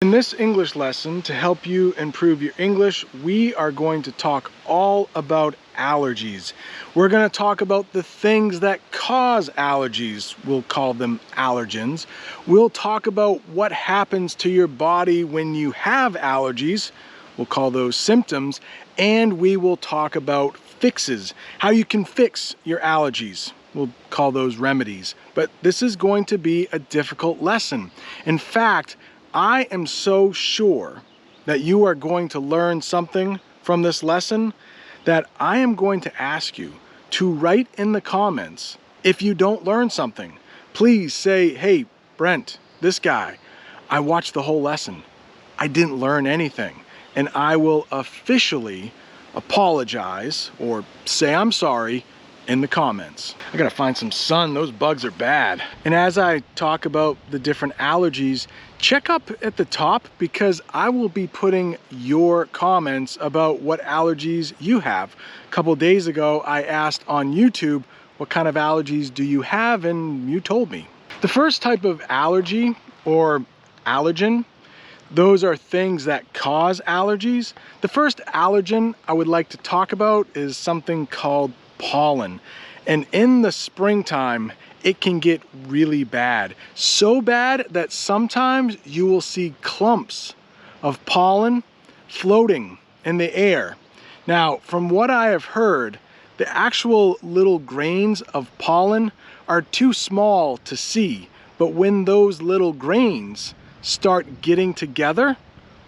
In this English lesson, to help you improve your English, we are going to talk all about allergies. We're going to talk about the things that cause allergies. We'll call them allergens. We'll talk about what happens to your body when you have allergies. We'll call those symptoms. And we will talk about fixes, how you can fix your allergies. We'll call those remedies. But this is going to be a difficult lesson. In fact, I am so sure that you are going to learn something from this lesson that I am going to ask you to write in the comments if you don't learn something. Please say, hey, Brent, this guy, I watched the whole lesson. I didn't learn anything. And I will officially apologize or say I'm sorry in the comments. I gotta find some sun, those bugs are bad. And as I talk about the different allergies, check up at the top because I will be putting your comments about what allergies you have. A couple days ago, I asked on YouTube, what kind of allergies do you have? And you told me. The first type of allergy or allergen, those are things that cause allergies. The first allergen I would like to talk about is something called pollen. And in the springtime, it can get really bad. So bad that sometimes you will see clumps of pollen floating in the air. Now, from what I have heard, the actual little grains of pollen are too small to see. But when those little grains start getting together,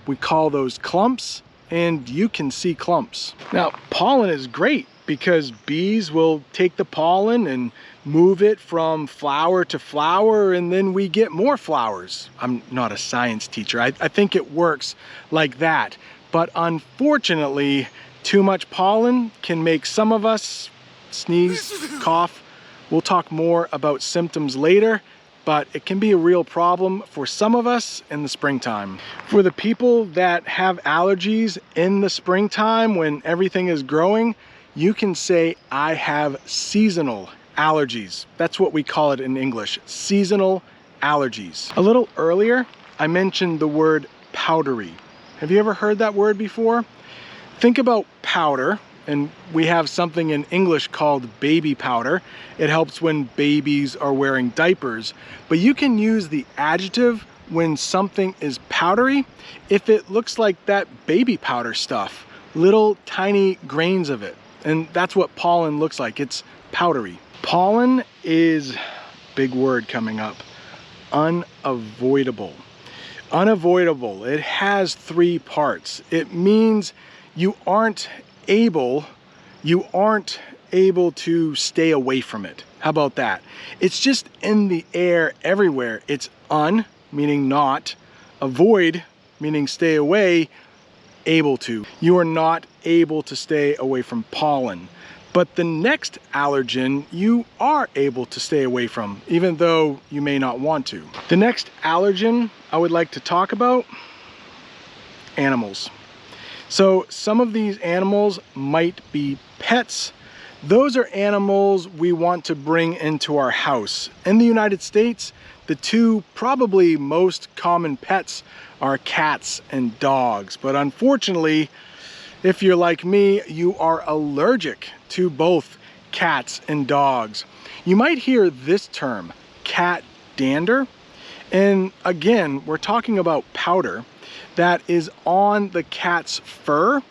we call those clumps, and you can see clumps. Now, pollen is great because bees will take the pollen and move it from flower to flower, and then we get more flowers. I'm not a science teacher. I think it works like that. But unfortunately, too much pollen can make some of us sneeze, cough. We'll talk more about symptoms later, but it can be a real problem for some of us in the springtime. For the people that have allergies in the springtime when everything is growing, you can say, I have seasonal allergies. That's what we call it in English, seasonal allergies. A little earlier, I mentioned the word powdery. Have you ever heard that word before? Think about powder, and we have something in English called baby powder. It helps when babies are wearing diapers, but you can use the adjective when something is powdery if it looks like that baby powder stuff, little tiny grains of it. And that's what pollen looks like. It's powdery. Pollen is, big word coming up, unavoidable. Unavoidable. It has three parts. It means you aren't able to stay away from it. How about that? It's just in the air everywhere. It's un, meaning not, avoid, meaning stay away, able to. You are not able to stay away from pollen. But the next allergen you are able to stay away from, even though you may not want to. The next allergen I would like to talk about, animals. So some of these animals might be pets. Those are animals we want to bring into our house. In the United States, the two probably most common pets are cats and dogs. But unfortunately, if you're like me, you are allergic to both cats and dogs. You might hear this term, cat dander. And again, we're talking about powder that is on the cat's fur.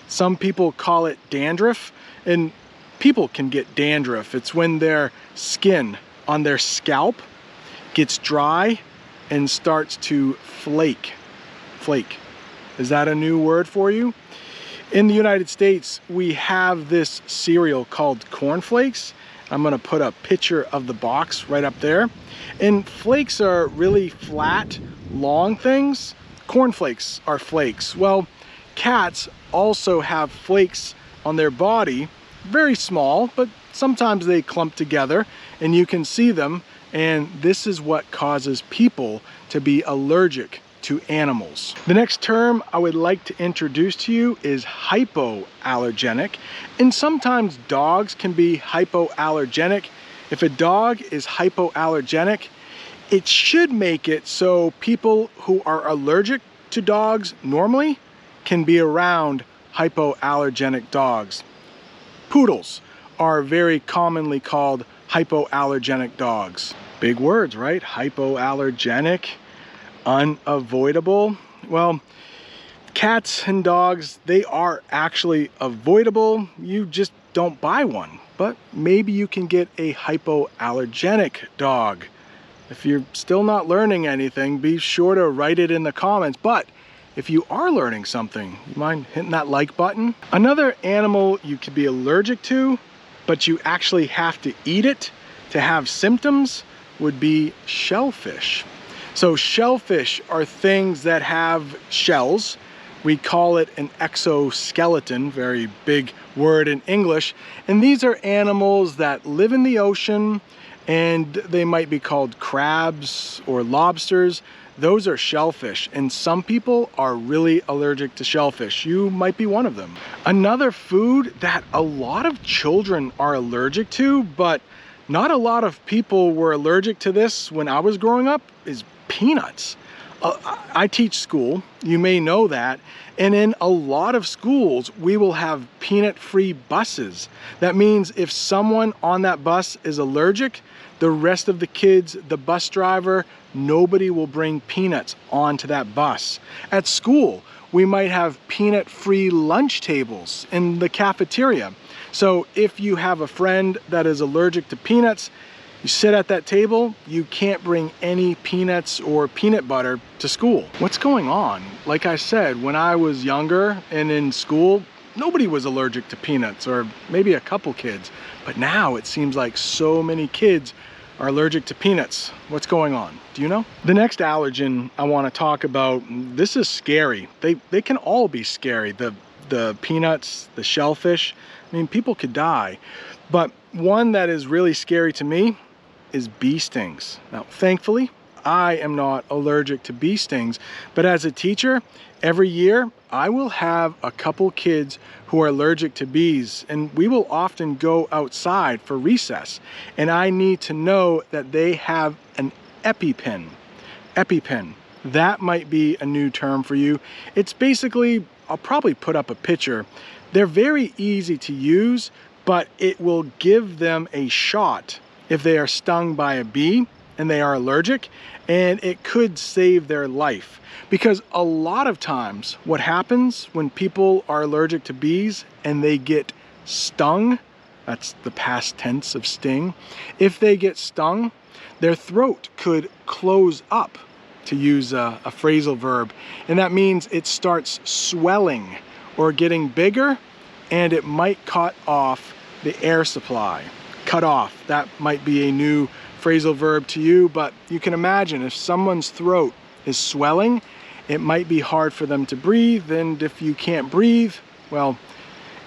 Some people call it dandruff, and people can get dandruff. It's when their skin on their scalp gets dry and starts to flake. Flake. Is that a new word for you? In the United States, we have this cereal called cornflakes. I'm gonna put a picture of the box right up there. And flakes are really flat, long things. Cornflakes are flakes. Well, cats also have flakes on their body, very small, but sometimes they clump together and you can see them. And this is what causes people to be allergic to animals. The next term I would like to introduce to you is hypoallergenic. And sometimes dogs can be hypoallergenic. If a dog is hypoallergenic, It should make it so people who are allergic to dogs normally can be around hypoallergenic dogs. Poodles are very commonly called hypoallergenic dogs. Big words, right? Hypoallergenic, unavoidable. Well, cats and dogs, they are actually avoidable. You just don't buy one. But maybe you can get a hypoallergenic dog. If you're still not learning anything, be sure to write it in the comments. But if you are learning something, you mind hitting that like button? Another animal you could be allergic to, but you actually have to eat it to have symptoms, would be shellfish. So shellfish are things that have shells. We call it an exoskeleton, very big word in English. And these are animals that live in the ocean, and they might be called crabs or lobsters. Those are shellfish, and some people are really allergic to shellfish. You might be one of them. Another food that a lot of children are allergic to, but not a lot of people were allergic to this when I was growing up, is peanuts. I teach school, you may know that, and in a lot of schools we will have peanut-free buses. That means if someone on that bus is allergic, the rest of the kids, the bus driver, nobody will bring peanuts onto that bus. At school, we might have peanut-free lunch tables in the cafeteria. So if you have a friend that is allergic to peanuts, you sit at that table, you can't bring any peanuts or peanut butter to school. What's going on? Like I said, when I was younger and in school, nobody was allergic to peanuts, or maybe a couple kids. But now it seems like so many kids are allergic to peanuts. What's going on? Do you know? The next allergen I want to talk about, this is scary. They can all be scary. The peanuts, the shellfish, I mean, people could die. But one that is really scary to me is bee stings. Now, thankfully, I am not allergic to bee stings, but as a teacher, every year I will have a couple kids who are allergic to bees, and we will often go outside for recess, and I need to know that they have an Epipen. Epipen. That might be a new term for you. It's basically, I'll probably put up a picture. They're very easy to use, but it will give them a shot if they are stung by a bee and they are allergic, and it could save their life. Because a lot of times what happens when people are allergic to bees and they get stung, that's the past tense of sting, if they get stung, their throat could close up, to use a phrasal verb, and that means it starts swelling or getting bigger, and it might cut off the air supply. Cut off, that might be a new phrasal verb to you, but you can imagine if someone's throat is swelling, it might be hard for them to breathe, and if you can't breathe, well,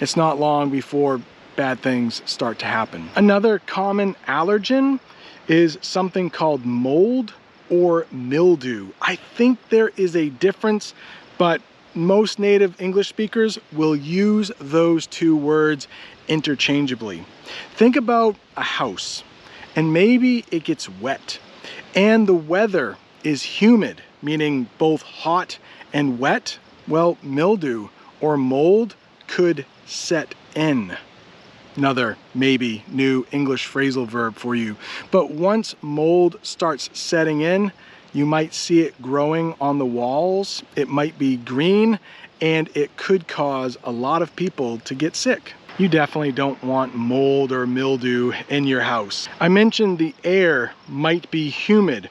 it's not long before bad things start to happen. Another common allergen is something called mold or mildew. I think there is a difference, but most native English speakers will use those two words interchangeably. Think about a house, and maybe it gets wet, and the weather is humid, meaning both hot and wet. Well, mildew or mold could set in. Another maybe new English phrasal verb for you. But once mold starts setting in, you might see it growing on the walls. It might be green, and it could cause a lot of people to get sick. You definitely don't want mold or mildew in your house. I mentioned the air might be humid.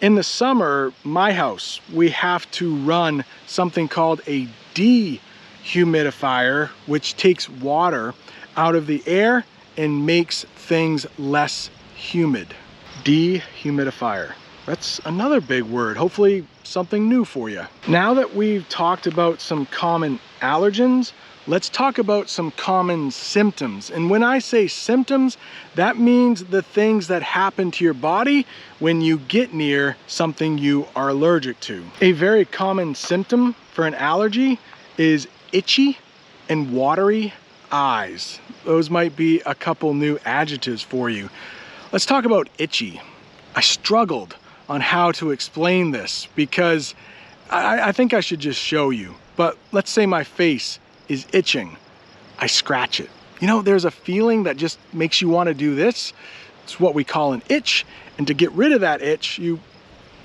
In the summer, my house, we have to run something called a dehumidifier, which takes water out of the air and makes things less humid. Dehumidifier. That's another big word. Hopefully something new for you. Now that we've talked about some common allergens, let's talk about some common symptoms. And when I say symptoms, that means the things that happen to your body when you get near something you are allergic to. A very common symptom for an allergy is itchy and watery eyes. Those might be a couple new adjectives for you. Let's talk about itchy. I struggled on how to explain this because I think I should just show you. But let's say my face is itching. I scratch it. You know, there's a feeling that just makes you want to do this. It's what we call an itch. And to get rid of that itch, you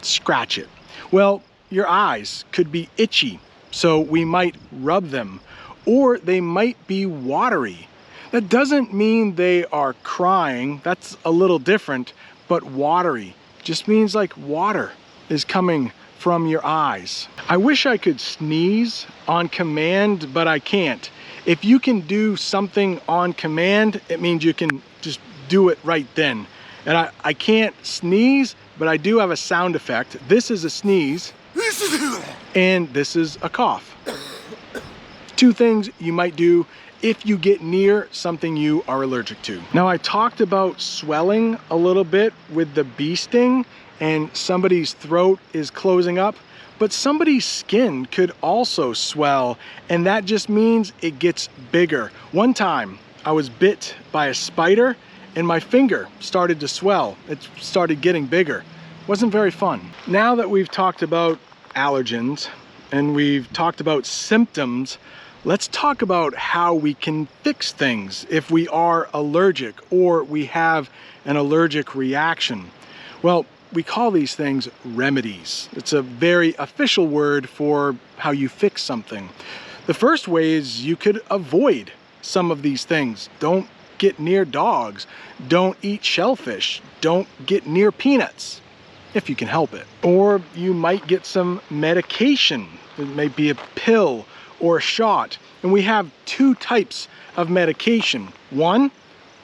scratch it. Well, your eyes could be itchy, so we might rub them, or they might be watery. That doesn't mean they are crying. That's a little different, but watery just means like water is coming from your eyes. I wish I could sneeze on command, but I can't. If you can do something on command, it means you can just do it right then. And I can't sneeze, but I do have a sound effect. This is a sneeze, and this is a cough. Two things you might do if you get near something you are allergic to. Now, I talked about swelling a little bit with the bee sting, and somebody's throat is closing up, but somebody's skin could also swell, and that just means it gets bigger. One time, I was bit by a spider, and my finger started to swell. It started getting bigger. Wasn't very fun. Now that we've talked about allergens and we've talked about symptoms, let's talk about how we can fix things if we are allergic or we have an allergic reaction. Well, we call these things remedies. It's a very official word for how you fix something. The first way is you could avoid some of these things. Don't get near dogs. Don't eat shellfish. Don't get near peanuts, if you can help it. Or you might get some medication. It may be a pill or a shot. And we have two types of medication. One,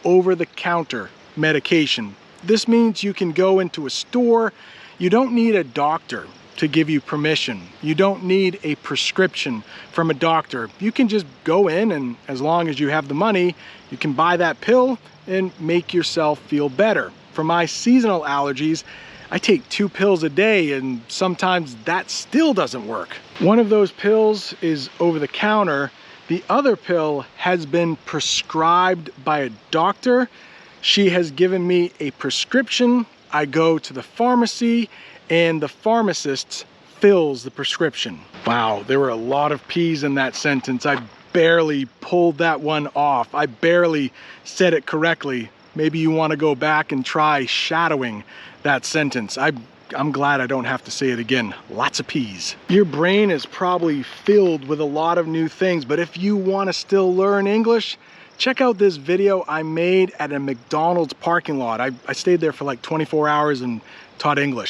over-the-counter medication. This means you can go into a store. You don't need a doctor to give you permission. You don't need a prescription from a doctor. You can just go in, and as long as you have the money, you can buy that pill and make yourself feel better. For my seasonal allergies, I take 2 pills a day, and sometimes that still doesn't work. One of those pills is over the counter. The other pill has been prescribed by a doctor. She has given me a prescription. I go to the pharmacy, and the pharmacist fills the prescription. Wow, there were a lot of P's in that sentence. I barely pulled that one off. I barely said it correctly. Maybe you want to go back and try shadowing that sentence. I'm glad I don't have to say it again. Lots of P's. Your brain is probably filled with a lot of new things, but if you want to still learn English, check out this video I made at a McDonald's parking lot. I stayed there for like 24 hours and taught English.